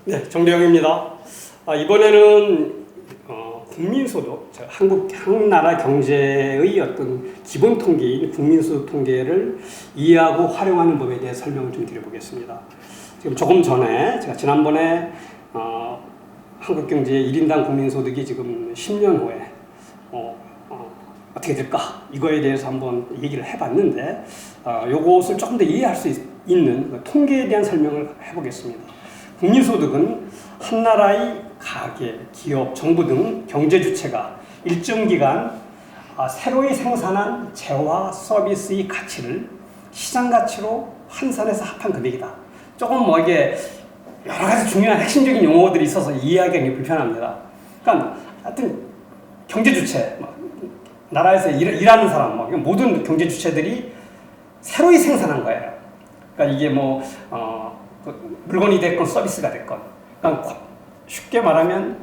네, 정대영입니다. 이번에는 국민소득, 한나라 경제의 어떤 기본 통계인 국민소득 통계를 이해하고 활용하는 법에 대해 설명을 좀 드려보겠습니다. 지금 조금 전에 제가 지난번에 한국 경제의 1인당 국민소득이 지금 10년 후에 어떻게 될까? 이거에 대해서 한번 얘기를 해봤는데 요것을 조금 더 이해할 수 있는 통계에 대한 설명을 해보겠습니다. 국민소득은 한 나라의 가계, 기업, 정부 등 경제 주체가 일정 기간 새로이 생산한 재화 서비스의 가치를 시장 가치로 환산해서 합한 금액이다. 조금 이게 여러 가지 중요한 핵심적인 용어들이 있어서 이해하기가 굉장히 불편합니다. 그러니까 하여튼 경제 주체, 나라에서 일하는 사람, 모든 경제 주체들이 새로이 생산한 거예요. 그러니까 이게 물건이 됐건 서비스가 됐건. 그러니까 쉽게 말하면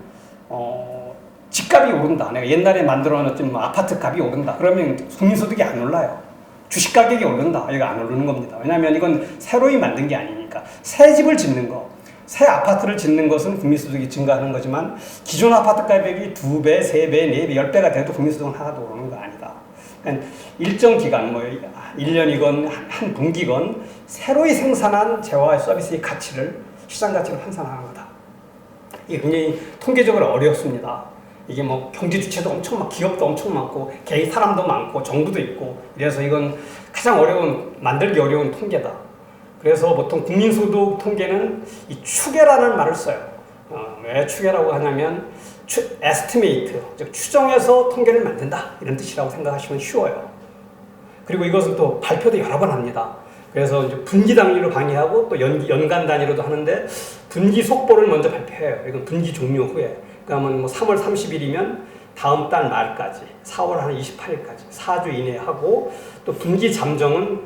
집값이 오른다. 내가 옛날에 만들어놨던 아파트 값이 오른다. 그러면 국민소득이 안 올라요. 주식 가격이 오른다. 이거 안 오르는 겁니다. 왜냐하면 이건 새로이 만든 게 아니니까. 새 집을 짓는 거, 새 아파트를 짓는 것은 국민소득이 증가하는 거지만 기존 아파트 가격이 2배, 3배, 4배, 10배가 돼도 국민소득은 하나도 오르는 거 아니다. 그러니까 일정 기간, 1년이건 한 분기건 새로이 생산한 재화 서비스의 가치를 시장 가치로 환산하는 거다. 이게 굉장히 통계적으로 어렵습니다. 이게 경제 주체도 엄청 기업도 엄청 많고 개인 사람도 많고 정부도 있고 이래서 이건 가장 만들기 어려운 통계다. 그래서 보통 국민소득 통계는 이 추계라는 말을 써요. 왜 추계라고 하냐면 estimate, 즉 추정해서 통계를 만든다 이런 뜻이라고 생각하시면 쉬워요. 그리고 이것은 또 발표도 여러 번 합니다. 그래서 이제 분기 단위로 강의하고 또 연간 단위로도 하는데 분기 속보를 먼저 발표해요. 이건 분기 종료 후에. 그러면 3월 30일이면 다음 달 말까지 4월 한 28일까지 4주 이내에 하고 또 분기 잠정은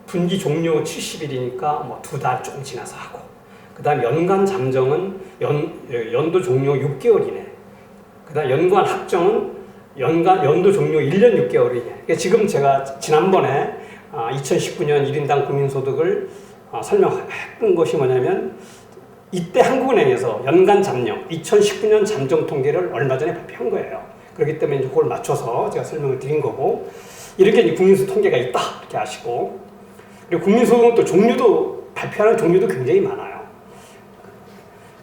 분기 종료 70일이니까 2달 조금 지나서 하고 그 다음 연간 잠정은 연도 종료 6개월 이내 그 다음 연간 합정은 연도 종료 1년 6개월 이내. 그러니까 지금 제가 지난번에 2019년 1인당 국민소득을 설명했던 것이 뭐냐면 이때 한국은행에서 연간 잠정, 2019년 잠정 통계를 얼마 전에 발표한 거예요. 그렇기 때문에 이제 그걸 맞춰서 제가 설명을 드린 거고 이렇게 이제 국민소득 통계가 있다 이렇게 아시고 그리고 국민소득은 또 발표하는 종류도 굉장히 많아요.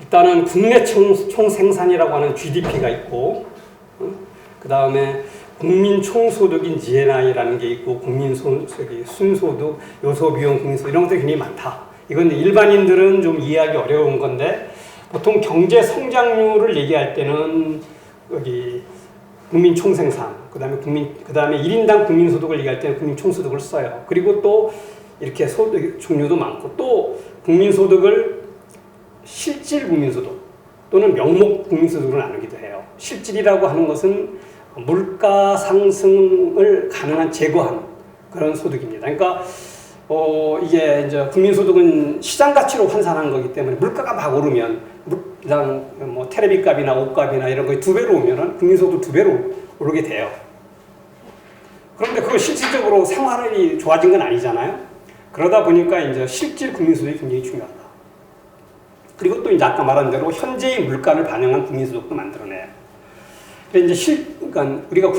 일단은 국내 총생산이라고 하는 GDP가 있고 그 다음에 국민 총소득인 GNI라는 게 있고 순소득, 요소비용 국민소득 이런 것들이 굉장히 많다. 이건 일반인들은 좀 이해하기 어려운 건데 보통 경제 성장률을 얘기할 때는 여기 국민 총생산, 그 다음에 1인당 국민소득을 얘기할 때는 국민 총소득을 써요. 그리고 또 이렇게 소득 종류도 많고 또 국민소득을 실질 국민소득 또는 명목 국민소득으로 나누기도 해요. 실질이라고 하는 것은 물가 상승을 가능한 제거한 그런 소득입니다. 그러니까 이게 이제 국민소득은 시장 가치로 환산한 거기 때문에 물가가 막 오르면 그냥 테레비 값이나 옷값이나 이런 거에 2배로 오면은 국민소득 2배로 오르게 돼요. 그런데 그거 실질적으로 생활이 좋아진 건 아니잖아요. 그러다 보니까 이제 실질 국민소득이 굉장히 중요하다. 그리고 또 이제 아까 말한 대로 현재의 물가를 반영한 국민소득도 만들어내요. 근데 이제 그러니까 우리가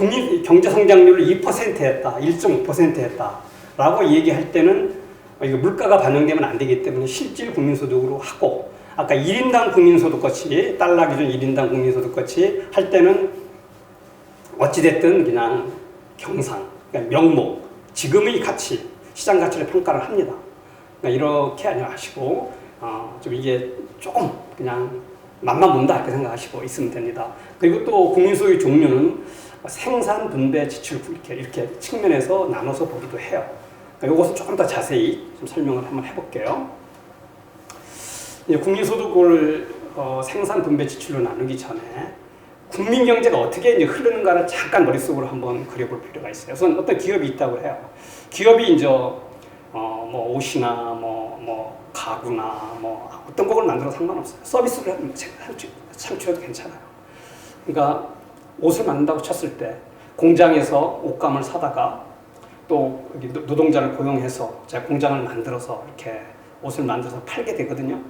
경제 성장률을 2% 했다, 1.5% 했다라고 얘기할 때는 이거 물가가 반영되면 안 되기 때문에 실질 국민소득으로 하고 아까 1인당 국민소득같이 달러 기준 1인당 국민소득같이 할 때는 어찌됐든 그냥 경상, 그러니까 명목, 지금의 가치, 시장 가치를 평가를 합니다. 그러니까 이렇게 하시고 좀 이게 조금 그냥 맛만 본다 이렇게 생각하시고 있으면 됩니다. 그리고 또 국민소득의 종류는 생산, 분배, 지출 이렇게 측면에서 나눠서 보기도 해요. 그러니까 이것을 조금 더 자세히 좀 설명을 한번 해볼게요. 이제 국민소득을 생산, 분배, 지출로 나누기 전에 국민 경제가 어떻게 이제 흐르는가를 잠깐 머릿속으로 한번 그려볼 필요가 있어요. 우선 어떤 기업이 있다고 해요. 기업이 이제 옷이나 가구나 어떤 것을 만들어도 상관없어요. 서비스를 창출해도 괜찮아요. 그러니까 옷을 만든다고 쳤을 때 공장에서 옷감을 사다가 또 노동자를 고용해서 제가 공장을 만들어서 이렇게 옷을 만들어서 팔게 되거든요.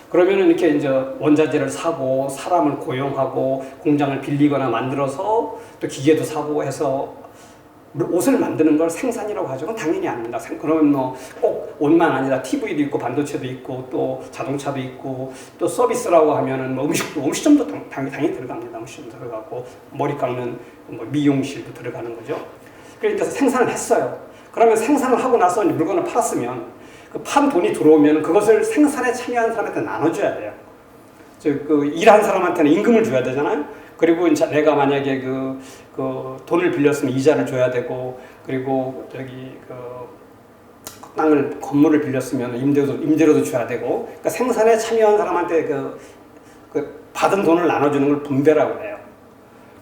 그러면은 이렇게 이제 원자재를 사고 사람을 고용하고 공장을 빌리거나 만들어서 또 기계도 사고 해서 옷을 만드는 걸 생산이라고 하죠. 그건 당연히 아닙니다. 그러면 뭐 꼭 옷만 아니라 TV도 있고 반도체도 있고 또 자동차도 있고 또 서비스라고 하면은 뭐 음식점도 당연히 들어갑니다. 음식점 들어가고 머리 깎는 뭐 미용실도 들어가는 거죠. 그러니까 생산을 했어요. 그러면 생산을 하고 나서 물건을 팔았으면 그 판 돈이 들어오면 그것을 생산에 참여한 사람한테 나눠줘야 돼요. 그 일한 사람한테는 임금을 줘야 되잖아요. 그리고 이제 내가 만약에 그 돈을 빌렸으면 이자를 줘야 되고, 그리고 저기 땅을 건물을 빌렸으면 임대료도 줘야 되고, 그러니까 생산에 참여한 사람한테 그 받은 돈을 나눠주는 걸 분배라고 해요.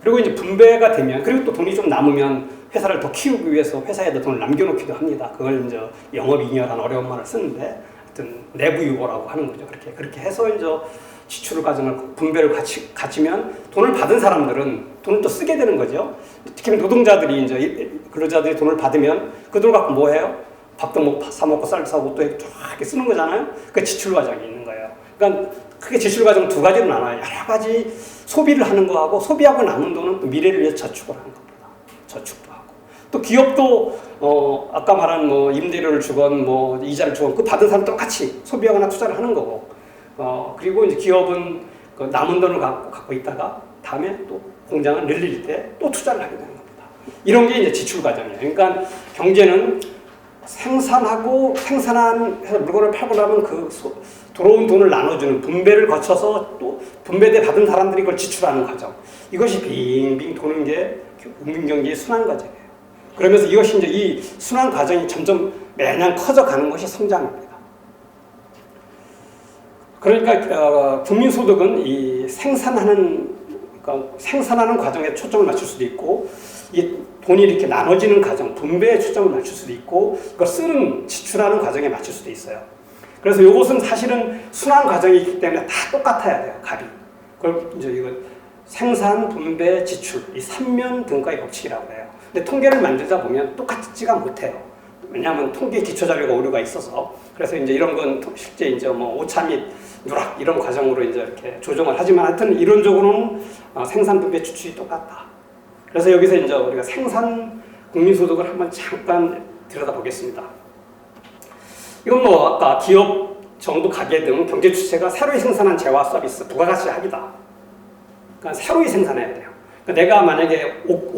그리고 이제 분배가 되면, 그리고 또 돈이 좀 남으면 회사를 더 키우기 위해서 회사에다 돈을 남겨놓기도 합니다. 그걸 이제 영업이익이라는 어려운 말을 쓰는데, 하여튼 내부 유보라고 하는 거죠. 그렇게 해서 이제 지출 과정을 분배를 갖추면 돈을 받은 사람들은 돈을 또 쓰게 되는 거죠. 특히 노동자들이 이제 근로자들이 돈을 받으면 그 돈을 갖고 뭐 해요? 밥도 사 먹고 쌀 사고 또 이렇게 쓰는 거잖아요. 그 지출 과정이 있는 거예요. 그러니까 크게 지출 과정 두 가지로 나눠요. 여러 가지 소비를 하는 거하고 소비하고 남은 돈은 또 미래를 위해서 저축을 하는 겁니다. 저축도 하고 또 기업도 아까 말한 뭐 임대료를 주건 뭐 이자를 주건 그 받은 사람 똑같이 소비하거나 투자를 하는 거고 그리고 이제 기업은 그 남은 돈을 갖고 있다가 다음에 또 공장을 늘릴 때 또 투자를 하게 되는 겁니다. 이런 게 이제 지출 과정이에요. 그러니까 경제는 생산한 해서 물건을 팔고 나면 들어온 돈을 나눠주는 분배를 거쳐서 또 분배돼 받은 사람들이 그걸 지출하는 과정. 이것이 빙빙 도는 게 국민경제의 순환 과정이에요. 그러면서 이것이 이제 이 순환 과정이 점점 매년 커져가는 것이 성장입니다. 그러니까 국민소득은 이 생산하는 과정에 초점을 맞출 수도 있고, 이 돈이 이렇게 나눠지는 과정, 분배에 초점을 맞출 수도 있고, 그걸 지출하는 과정에 맞출 수도 있어요. 그래서 이것은 사실은 순환 과정이기 때문에 다 똑같아야 돼요, 값이. 그걸 이제 이거 생산, 분배, 지출, 이 3면 등가의 법칙이라고 해요. 근데 통계를 만들다 보면 똑같지가 못해요. 왜냐하면 통계 기초 자료가 오류가 있어서. 그래서 이제 이런 건 실제 이제 뭐 오차 및 누락 이런 과정으로 이제 이렇게 조정을 하지만 하여튼 이론적으로는 생산, 분배, 지출이 똑같다. 그래서 여기서 이제 우리가 생산 국민소득을 한번 잠깐 들여다보겠습니다. 이건 뭐 아까 기업, 정부, 가게 등 경제 주체가 새로이 생산한 재화, 서비스, 부가가치 합이다. 그러니까 새로이 생산해야 돼요. 그러니까 내가 만약에 옷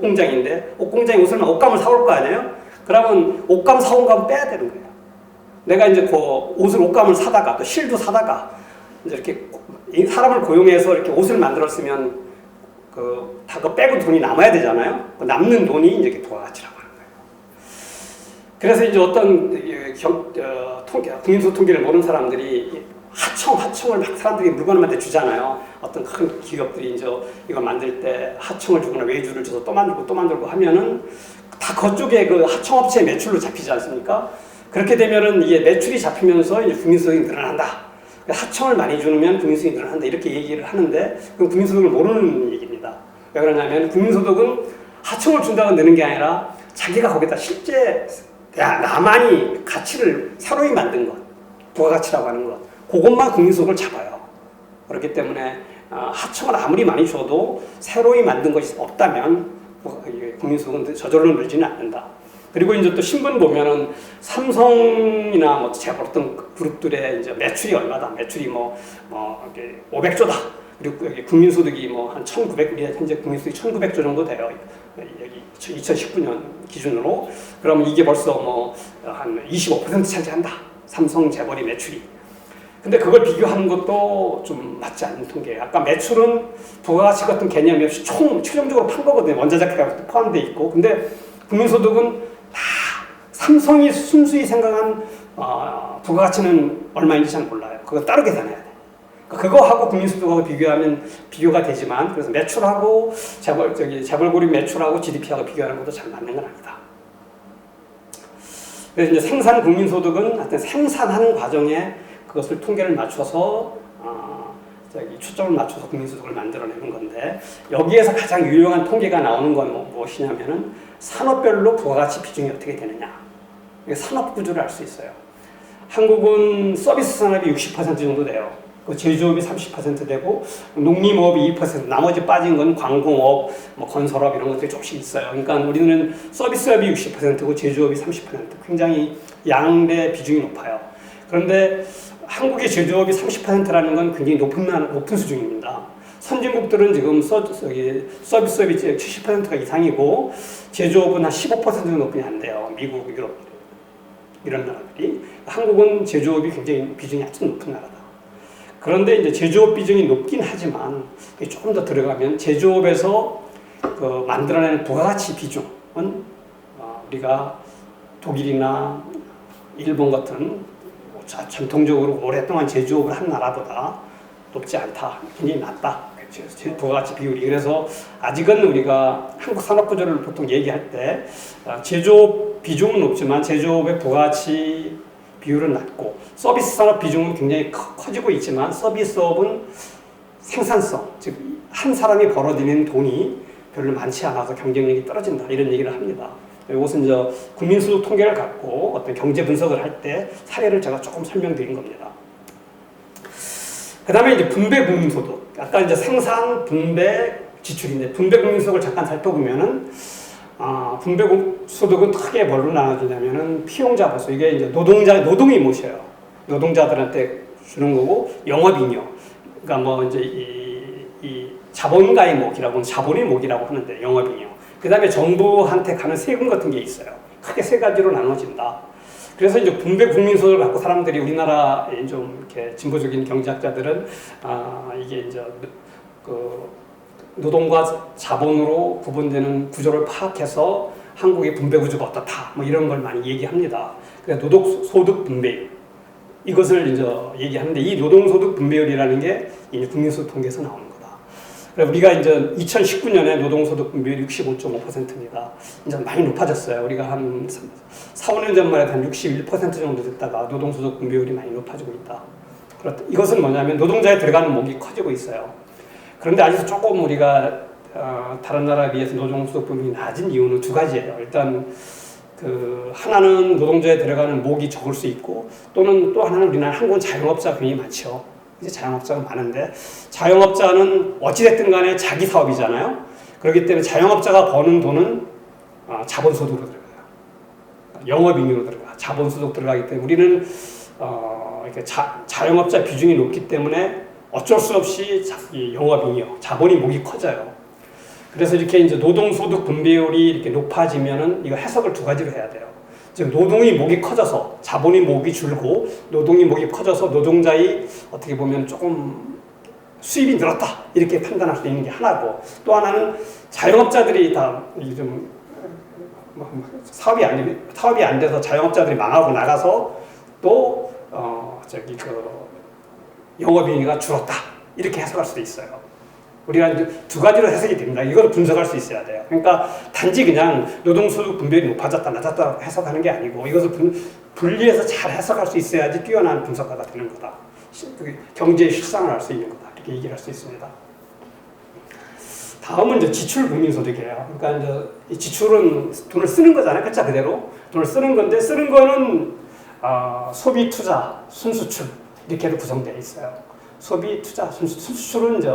공장인데 옷 공장에 옷감을 사올 거 아니에요? 그러면 옷감 사온 거 빼야 되는 거예요. 내가 이제 옷감을 사다가 또 실도 사다가 이제 이렇게 사람을 고용해서 이렇게 옷을 만들었으면 그거 빼고 돈이 남아야 되잖아요. 그 남는 돈이 이제 이렇게 부가가치라고 하는 거예요. 그래서 이제 어떤 국민소득 통계를 모르는 사람들이 하청을 막 사람들이 물건을 주잖아요. 어떤 큰 기업들이 이제 이거 만들 때 하청을 주거나 외주를 줘서 또 만들고 하면은 다 그쪽에 그 하청업체 매출로 잡히지 않습니까? 그렇게 되면은 이게 매출이 잡히면서 이제 국민소득이 늘어난다. 하청을 많이 주면 국민소득이 늘어난다. 이렇게 얘기를 하는데 그건 국민소득을 모르는 얘기입니다. 왜 그러냐면 국민소득은 하청을 준다고 느는 게 아니라 자기가 거기다 실제 나만이 가치를 새로이 만든 것, 부가가치라고 하는 것, 그것만 국민소득을 잡아요. 그렇기 때문에 하청을 아무리 많이 줘도 새로이 만든 것이 없다면 국민소득은 저절로 늘지는 않는다. 그리고 이제 또 신문 보면은 삼성이나 뭐 어떤 그룹들의 이제 매출이 얼마다, 매출이 500조다. 그리고 여기 국민소득이 한 1,900, 현재 국민소득이 1,900조 정도 돼요. 여기 2019년 기준으로. 그러면 이게 벌써 한 25% 차지한다. 삼성 재벌이 매출이. 근데 그걸 비교하는 것도 좀 맞지 않는 통계예요. 아까 매출은 부가가치 같은 개념이 없이 최종적으로 판 거거든요. 원자재가가 포함되어 있고. 근데 국민소득은 다 삼성이 순수히 생각한 부가가치는 얼마인지 잘 몰라요. 그거 따로 계산해야 돼. 그거하고 국민소득하고 비교하면 비교가 되지만, 그래서 매출하고 재벌그룹 매출하고 GDP하고 비교하는 것도 잘 맞는 건 아니다. 그래서 이제 생산 국민소득은 하여튼 생산하는 과정에 그것을 통계를 맞춰서 초점을 맞춰서 국민소득을 만들어내는 건데, 여기에서 가장 유용한 통계가 나오는 건 무엇이냐면은 산업별로 부가가치 비중이 어떻게 되느냐. 산업 구조를 알 수 있어요. 한국은 서비스 산업이 60% 정도 돼요. 제조업이 30% 되고 농림업이 2%, 나머지 빠진 건 광공업, 뭐 건설업 이런 것들이 조금씩 있어요. 그러니까 우리는 서비스업이 60%고 제조업이 30%, 굉장히 양대 비중이 높아요. 그런데 한국의 제조업이 30%라는 건 굉장히 높은 수준입니다. 선진국들은 지금 서비스업이 70%가 이상이고 제조업은 한 15% 정도뿐이 안 돼요. 미국, 유럽 이런 나라들이. 한국은 제조업이 굉장히 비중이 아주 높은 나라다. 그런데 이제 제조업 비중이 높긴 하지만 조금 더 들어가면 제조업에서 만들어내는 부가가치 비중은 우리가 독일이나 일본 같은 전통적으로 오랫동안 제조업을 한 나라보다 높지 않다. 굉장히 낮다. 부가가치 비율이. 그래서 아직은 우리가 한국 산업 구조를 보통 얘기할 때 제조업 비중은 높지만 제조업의 부가가치 비율은 낮고 서비스 산업 비중은 굉장히 커지고 있지만 서비스업은 생산성, 즉 한 사람이 벌어들이는 돈이 별로 많지 않아서 경쟁력이 떨어진다 이런 얘기를 합니다. 이것은 이제 국민소득 통계를 갖고 어떤 경제 분석을 할 때 사례를 제가 조금 설명드린 겁니다. 그 다음에 이제 분배 국민소득. 아까 이제 생산, 분배, 지출인데 분배 국민소득을 잠깐 살펴보면은 분배 소득은 크게 뭘로 나눠지냐면은 피용자 보수. 이게 이제 노동이 모셔요. 노동자들한테 주는 거고 영업이익. 그러니까 뭐 이제 이 자본가의 목이라고 자본의 목이라고 하는데 영업이익. 그 다음에 정부한테 가는 세금 같은 게 있어요. 크게 세 가지로 나눠진다. 그래서 이제 분배 국민소득을 갖고 사람들이 우리나라에 좀 이렇게 진보적인 경제학자들은 이게 이제 노동과 자본으로 구분되는 구조를 파악해서 한국의 분배 구조가 어떻다, 뭐 이런 걸 많이 얘기합니다. 그래서 노동소득 분배율 이것을 이제 얘기하는데 이 노동소득 분배율이라는 게 이제 국민소득 통계에서 나오는 거다. 그래서 우리가 이제 2019년에 노동소득 분배율이 65.5%입니다. 이제 많이 높아졌어요. 우리가 한 4, 5년 전만 해도 한 61% 정도 됐다가 노동소득 분배율이 많이 높아지고 있다. 그렇다. 이것은 뭐냐면 노동자에 들어가는 목이 커지고 있어요. 그런데 아직도 조금 우리가 다른 나라에 비해서 노동소득 분배율이 낮은 이유는 두 가지예요. 일단 하나는 노동자에 들어가는 목이 적을 수 있고 또는 또 하나는 우리나라 한국은 자영업자가 굉장히 많죠. 이제 자영업자가 많은데 자영업자는 어찌됐든 간에 자기 사업이잖아요. 그렇기 때문에 자영업자가 버는 돈은 자본소득으로 들어가요. 영업이익으로 들어가. 자본소득 들어가기 때문에 우리는 이렇게 자영업자 비중이 높기 때문에 어쩔 수 없이 영업이익, 자본이 목이 커져요. 그래서 이렇게 이제 노동소득 분배율이 이렇게 높아지면은 이거 해석을 두 가지로 해야 돼요. 즉 노동이 목이 커져서 자본이 목이 줄고 노동이 목이 커져서 노동자의 어떻게 보면 조금 수입이 늘었다 이렇게 판단할 수 있는 게 하나고 또 하나는 자영업자들이 다 좀 사업이 안 돼서 자영업자들이 망하고 나가서 또 영업이익이 줄었다 이렇게 해석할 수도 있어요. 우리가 이제 두 가지로 해석이 됩니다. 이걸 분석할 수 있어야 돼요. 그러니까 단지 그냥 노동소득 분배율이 높아졌다 낮았다 해석하는 게 아니고 이것을 분리해서 잘 해석할 수 있어야지 뛰어난 분석가가 되는 거다. 경제의 실상을 알 수 있는 거다. 이렇게 얘기를 할 수 있습니다. 다음은 이제 지출 국민소득이에요. 그러니까 이제 이 지출은 돈을 쓰는 거잖아요. 글자 그대로 돈을 쓰는 건데 쓰는 거는 소비, 투자, 순수출 이렇게도 구성되어 있어요. 소비, 투자, 순수출은 이제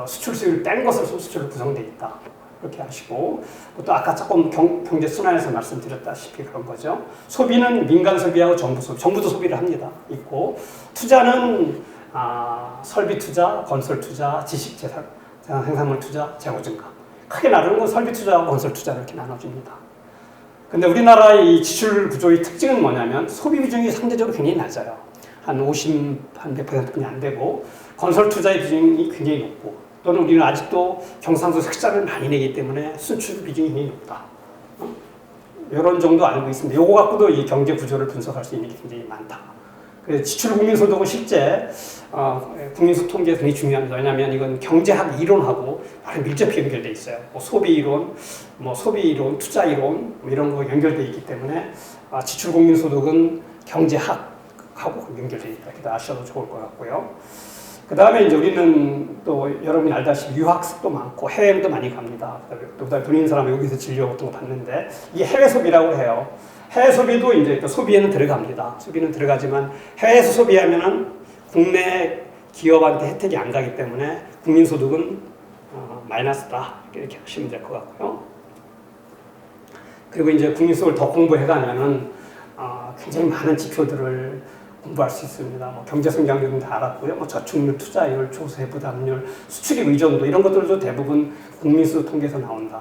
수출 수익을 뺀 것을 순수출로 구성되어 있다. 그렇게 하시고 또 아까 조금 경제 순환에서 말씀드렸다시피 그런 거죠. 소비는 민간 소비하고 정부 소비, 정부도 소비를 합니다. 있고 투자는 설비 투자, 건설 투자, 지식 재산 생산물 투자, 재고 증가. 크게 나누는 건 설비 투자하고 건설 투자 이렇게 나눠집니다. 근데 우리나라의 이 지출 구조의 특징은 뭐냐면 소비 비중이 상대적으로 굉장히 낮아요. 한 100%뿐이 안 되고 건설 투자의 비중이 굉장히 높고 또는 우리는 아직도 경상도 흑자를 많이 내기 때문에 수출 비중이 굉장히 높다. 이런 정도 알고 있습니다. 요거 갖고도 이 경제 구조를 분석할 수 있는 게 굉장히 많다. 그래서 지출 국민소득은 실제 국민소득 통계에서 굉장히 중요합니다. 왜냐하면 이건 경제학 이론하고 아주 밀접히 연결되어 있어요. 소비 이론, 소비 이론, 투자 이론 이런 거 연결되어 있기 때문에 지출 국민소득은 경제학하고 연결되어 있다. 이렇게 아셔도 좋을 것 같고요. 그 다음에 이제 우리는 또 여러분이 알다시피 유학습도 많고 해외도 많이 갑니다. 또 돈 있는 사람은 여기서 진료 같은 거 받는데 이게 해외 소비라고 해요. 해외 소비도 이제 또 소비에는 들어갑니다. 소비는 들어가지만 해외에서 소비하면은 국내 기업한테 혜택이 안 가기 때문에 국민소득은 마이너스다. 이렇게 하시면 될 것 같고요. 그리고 이제 국민소득을 더 공부해가면은 굉장히 많은 지표들을 공부할 수 있습니다. 뭐 경제 성장률은 다 알았고요. 뭐 저축률, 투자율, 조세 부담률, 수출입 의존도 이런 것들도 대부분 국민소득 통계에서 나온다.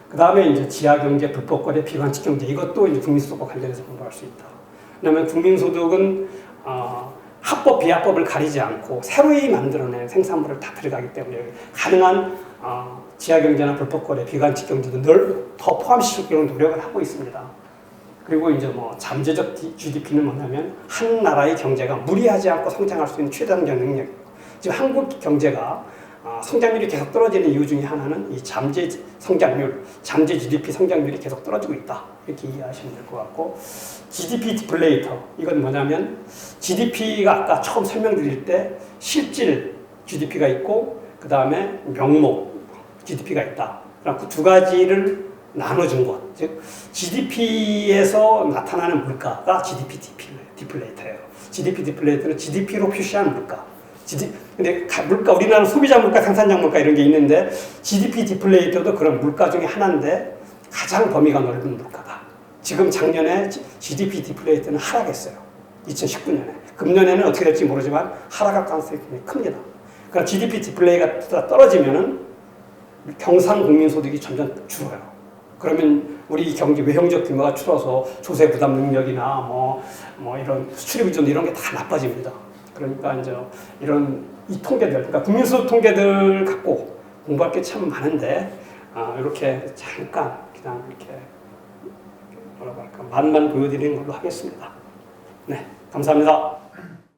그 다음에 이제 지하경제, 불법거래, 비관칙 경제 이것도 이제 국민소득과 관련해서 공부할 수 있다. 그다음에 국민소득은 합법, 비합법을 가리지 않고 새로이 만들어낸 생산물을 다 들어가기 때문에 가능한 지하경제나 불법거래, 비관칙 경제도 늘 더 포함시키려는 노력을 하고 있습니다. 그리고 이제 뭐 잠재적 GDP는 뭐냐면 한 나라의 경제가 무리하지 않고 성장할 수 있는 최단적 능력이고 지금 한국 경제가 성장률이 계속 떨어지는 이유 중에 하나는 이 잠재 성장률, 잠재 GDP 성장률이 계속 떨어지고 있다. 이렇게 이해하시면 될 것 같고 GDP 디플레이터 이건 뭐냐면 GDP가 아까 처음 설명드릴 때 실질 GDP가 있고 그 다음에 명목 GDP가 있다. 그럼 그 두 가지를 나눠준 것. 즉 GDP에서 나타나는 물가가 GDP 디플레이터예요. GDP 디플레이터는 GDP로 표시한 물가. 근데 물가 우리나라는 소비자 물가, 생산자 물가 이런 게 있는데 GDP 디플레이터도 그런 물가 중에 하나인데 가장 범위가 넓은 물가다. 지금 작년에 GDP 디플레이터는 하락했어요. 2019년에. 금년에는 어떻게 될지 모르지만 하락할 가능성이 굉장히 큽니다. 그러니까 GDP 디플레이가 떨어지면은 경상 국민 소득이 점점 줄어요. 그러면 우리 경제 외형적 규모가 줄어서 조세 부담 능력이나 뭐 이런 수출입 의존 이런 게 다 나빠집니다. 그러니까 이제 이런 이 통계들, 그러니까 국민소득 통계들 갖고 공부할 게 참 많은데 이렇게 잠깐 그냥 이렇게 뭐라고 할까 맛만 보여드리는 걸로 하겠습니다. 네, 감사합니다.